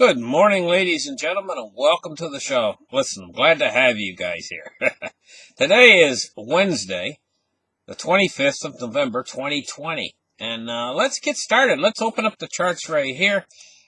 Good morning, ladies and gentlemen, and welcome to the show. Listen, I'm glad to have you guys here. Today is Wednesday, the 25th of November, 2020. And let's get started. Let's open up the charts right here.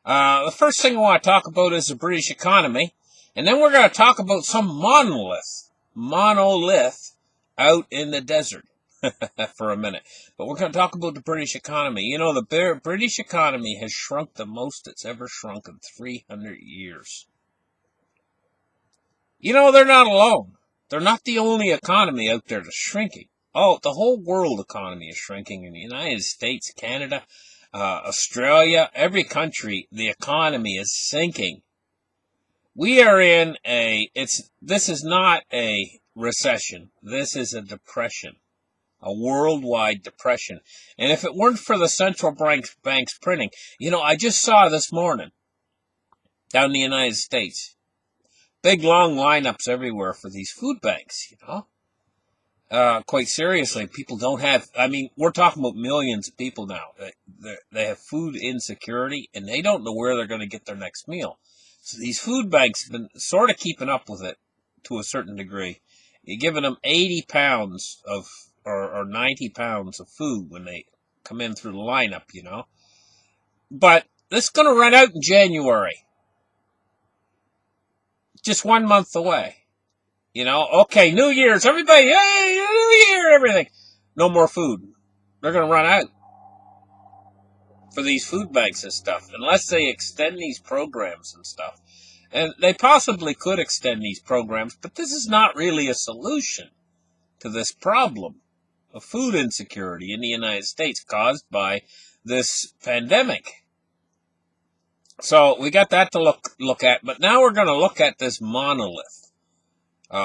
The first thing I want to talk about is the British economy. And then we're going to talk about some monolith out in the desert for a minute. But we're going to talk about the British economy. You know, the British economy has shrunk the most it's ever shrunk in 300 years. You know, they're not alone. They're not the only economy out there that's shrinking. Oh, the whole world economy is shrinking in the United States, Canada, Australia, every country, the economy is sinking. We are in this is not a recession. This is a depression. A worldwide depression. And if it weren't for the central banks printing, you know, I just saw this morning down in the United States, big long lineups everywhere for these food banks, you know. Quite seriously, people don't have, I mean, we're talking about millions of people now. They have food insecurity and they don't know where they're going to get their next meal. So these food banks have been sort of keeping up with it to a certain degree. You're giving them 80 pounds of or 90 pounds of food when they come in through the lineup, you know. But this is going to run out in January. Just 1 month away. You know, okay, New Year's, everybody, hey, New Year, everything. No more food. They're going to run out for these food banks and stuff, unless they extend these programs and stuff. And they possibly could extend these programs, but this is not really a solution to this problem of food insecurity in the United States caused by this pandemic. So we got that to look at, but now we're going to look at this monolith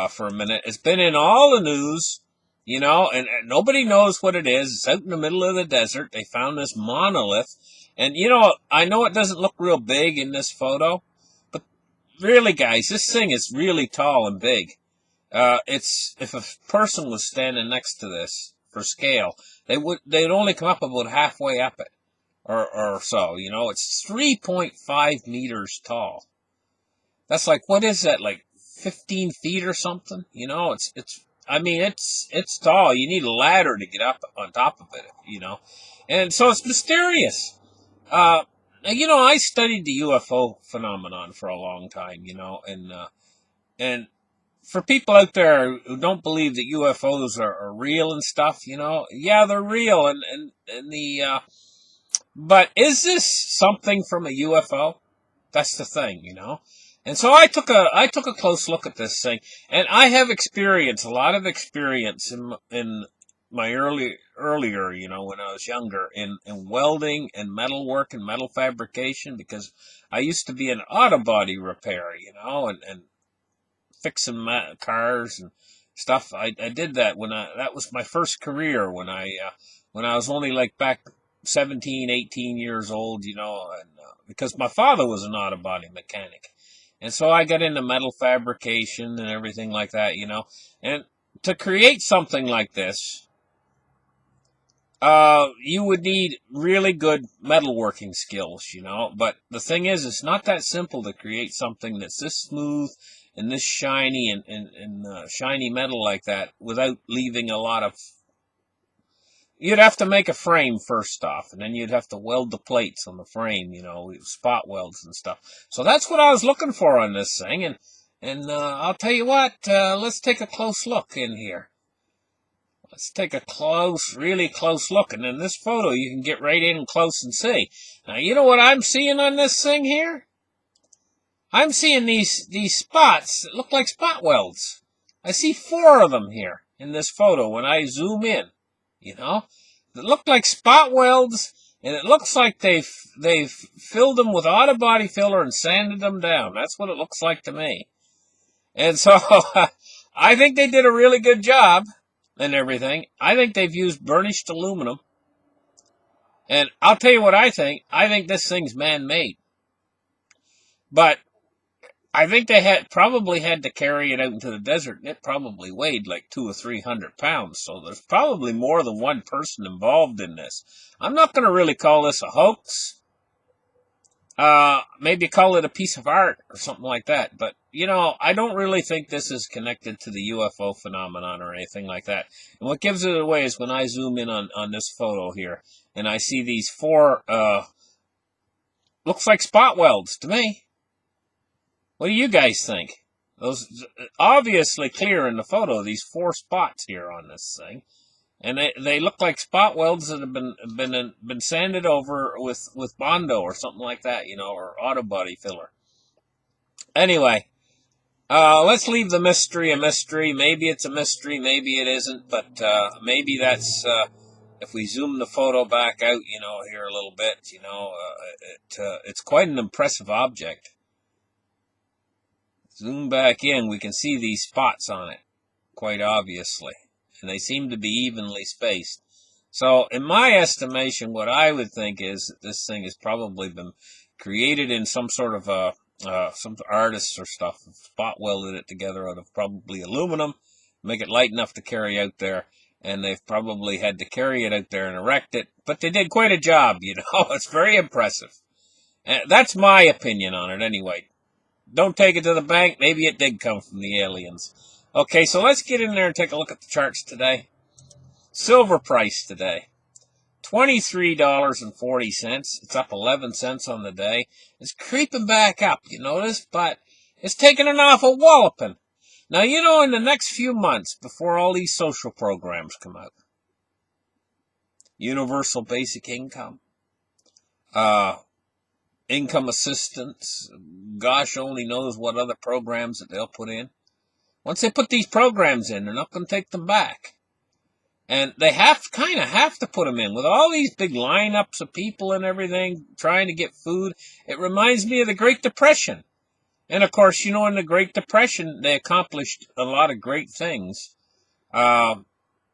for a minute. It's been in all the news, you know, and nobody knows what it is. It's out in the middle of the desert. They found this monolith, and you know, I know it doesn't look real big in this photo, but really, guys, this thing is really tall and big. If a person was standing next to this for scale, they'd only come up about halfway up it, or so. You know, it's 3.5 meters tall. That's like, what is that? Like 15 feet or something? You know, it's tall. You need a ladder to get up on top of it. You know, and so it's mysterious. You know, I studied the UFO phenomenon for a long time. You know, and for people out there who don't believe that UFOs are real and stuff, you know, yeah, they're real, but is this something from a UFO? That's the thing, you know. And so I took a close look at this thing, and I have a lot of experience in my earlier, you know, when I was younger, in welding and metal work and metal fabrication, because I used to be an auto body repair, you know, and fixing cars and stuff. I did that that was my first career when I was only like back 17, 18 years old, you know, and because my father was an auto body mechanic. And so I got into metal fabrication and everything like that, you know. And to create something like this, you would need really good metalworking skills, you know. But the thing is, it's not that simple to create something that's this smooth and this shiny and shiny metal like that without leaving a lot of. You'd have to make a frame first off, and then you'd have to weld the plates on the frame, you know, spot welds and stuff. So that's what I was looking for on this thing, and I'll tell you what, let's take a close look in here. Let's take a really close look, and in this photo you can get right in close and see. Now, you know what I'm seeing on this thing here? I'm seeing these spots that look like spot welds. I see 4 of them here in this photo when I zoom in, you know. They look like spot welds, and it looks like they've filled them with auto body filler and sanded them down. That's what it looks like to me. And so I think they did a really good job and everything. I think they've used burnished aluminum. And I'll tell you what I think. I think this thing's man-made. But I think they probably had to carry it out into the desert, and it probably weighed like 200 or 300 pounds. So there's probably more than one person involved in this. I'm not going to really call this a hoax. Maybe call it a piece of art or something like that. But, I don't really think this is connected to the UFO phenomenon or anything like that. And what gives it away is when I zoom in on this photo here, and I see these four, looks like spot welds to me. What do you guys think? Those obviously clear in the photo, these four spots here on this thing. And they look like spot welds that have been sanded over with Bondo or something like that, or auto body filler. Anyway, let's leave the mystery a mystery. Maybe it's a mystery, maybe it isn't, but maybe that's if we zoom the photo back out, here a little bit, it's quite an impressive object. Zoom back in, we can see these spots on it, quite obviously. And they seem to be evenly spaced. So, in my estimation, what I would think is that this thing has probably been created in some sort of some artists or stuff spot welded it together out of probably aluminum, make it light enough to carry out there, and they've probably had to carry it out there and erect it. But they did quite a job, It's very impressive. And that's my opinion on it, anyway. Don't take it to the bank. Maybe it did come from the aliens. Okay, so let's get in there and take a look at the charts today. Silver price today, $23.40. It's up 11 cents on the day. It's creeping back up, you notice, but it's taking an awful walloping. Now, in the next few months, before all these social programs come out, universal basic income, income assistance, gosh only knows what other programs that they'll put in. Once they put these programs in, they're not going to take them back. And they kind of have to put them in. With all these big lineups of people and everything trying to get food, it reminds me of the Great Depression. And of course, in the Great Depression, they accomplished a lot of great things. I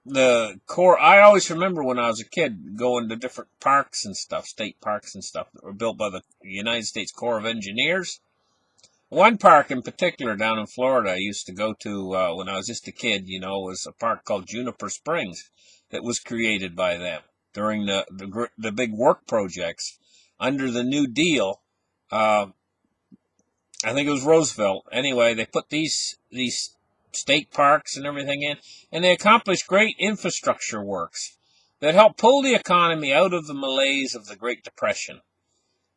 always remember when I was a kid going to different parks and stuff, state parks and stuff that were built by the United States Corps of Engineers. One park in particular down in Florida I used to go to when I was just a kid, was a park called Juniper Springs that was created by them during the big work projects under the New Deal. I think it was Roosevelt. Anyway, they put these state parks and everything in, and they accomplished great infrastructure works that helped pull the economy out of the malaise of the Great Depression.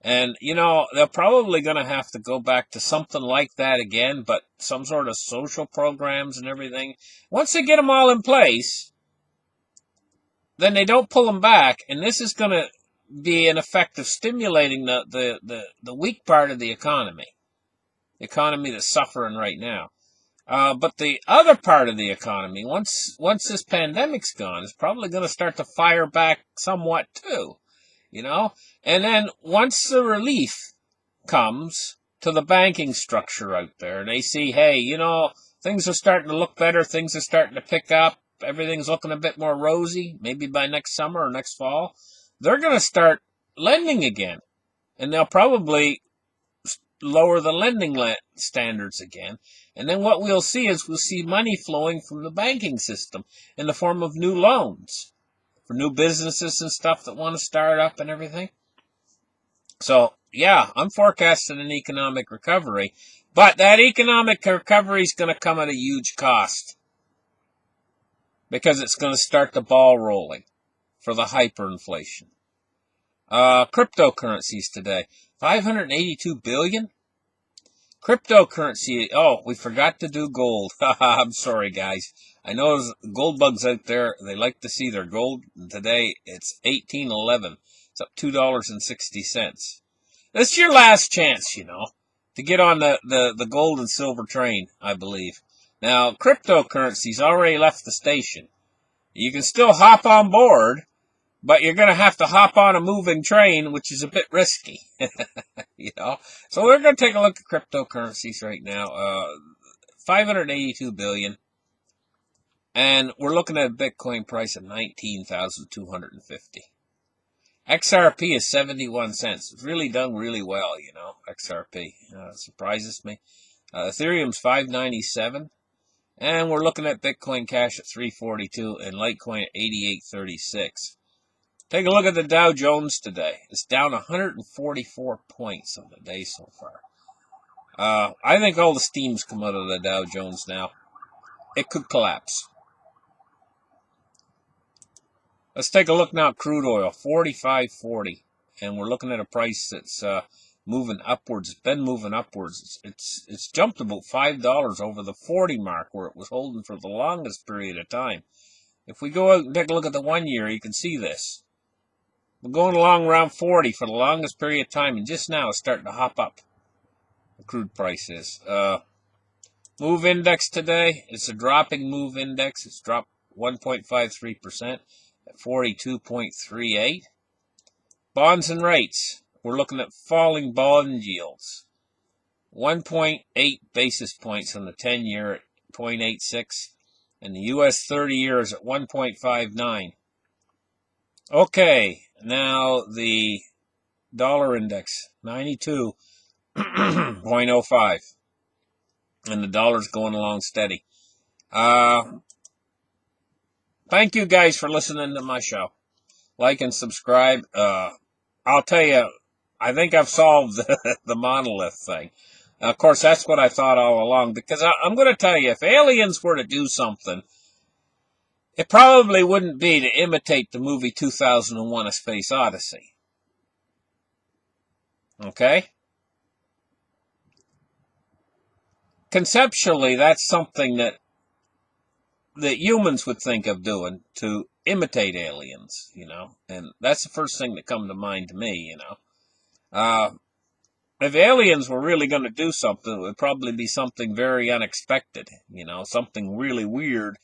And, they're probably going to have to go back to something like that again, but some sort of social programs and everything. Once they get them all in place, then they don't pull them back, and this is going to be an effect of stimulating the weak part of the economy that's suffering right now. But the other part of the economy, once this pandemic's gone, is probably going to start to fire back somewhat too. And then once the relief comes to the banking structure out there, and they see, hey, things are starting to look better, things are starting to pick up, everything's looking a bit more rosy, maybe by next summer or next fall, they're going to start lending again. And they'll probably lower the lending standards again. And then what we'll see is money flowing from the banking system in the form of new loans for new businesses and stuff that want to start up and everything. So, yeah, I'm forecasting an economic recovery, but that economic recovery is going to come at a huge cost because it's going to start the ball rolling for the hyperinflation. Cryptocurrencies today, 582 billion. Cryptocurrency, we forgot to do gold. I'm sorry, guys. I know there's gold bugs out there. They like to see their gold. And today, it's $18.11. It's up $2.60. This is your last chance, to get on the gold and silver train, I believe. Now, cryptocurrency's already left the station. You can still hop on board, but you're going to have to hop on a moving train, which is a bit risky. So we're going to take a look at cryptocurrencies right now. 582 billion. And we're looking at a Bitcoin price of 19,250. XRP is 71 cents. It's really done really well, XRP. Surprises me. Ethereum's 597. And we're looking at Bitcoin Cash at 342 and Litecoin at 88.36. Take a look at the Dow Jones today. It's down 144 points on the day so far. I think all the steam's come out of the Dow Jones now. It could collapse. Let's take a look now at crude oil, 45.40, and we're looking at a price that's moving upwards. It's been moving upwards. It's jumped about $5 over the 40 mark where it was holding for the longest period of time. If we go out and take a look at the 1 year, you can see this. We're going along around 40 for the longest period of time, and just now it's starting to hop up. The crude price is. Move index today, it's a dropping move index. It's dropped 1.53% at 42.38. Bonds and rates, we're looking at falling bond yields. 1.8 basis points on the 10-year at 0.86, and the U.S. 30-year is at 1.59. Okay, now the dollar index, 92.05. And the dollar's going along steady. Thank you guys for listening to my show. Like and subscribe. I'll tell you, I think I've solved the monolith thing. Of course, that's what I thought all along, because I'm going to tell you, if aliens were to do something, it probably wouldn't be to imitate the movie 2001: A Space Odyssey. Okay? Conceptually, that's something that humans would think of doing to imitate aliens, and that's the first thing that come to mind to me, If aliens were really going to do something, it would probably be something very unexpected, something really weird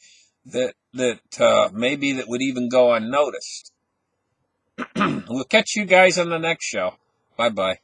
that maybe that would even go unnoticed. We'll catch you guys on the next show. Bye-bye.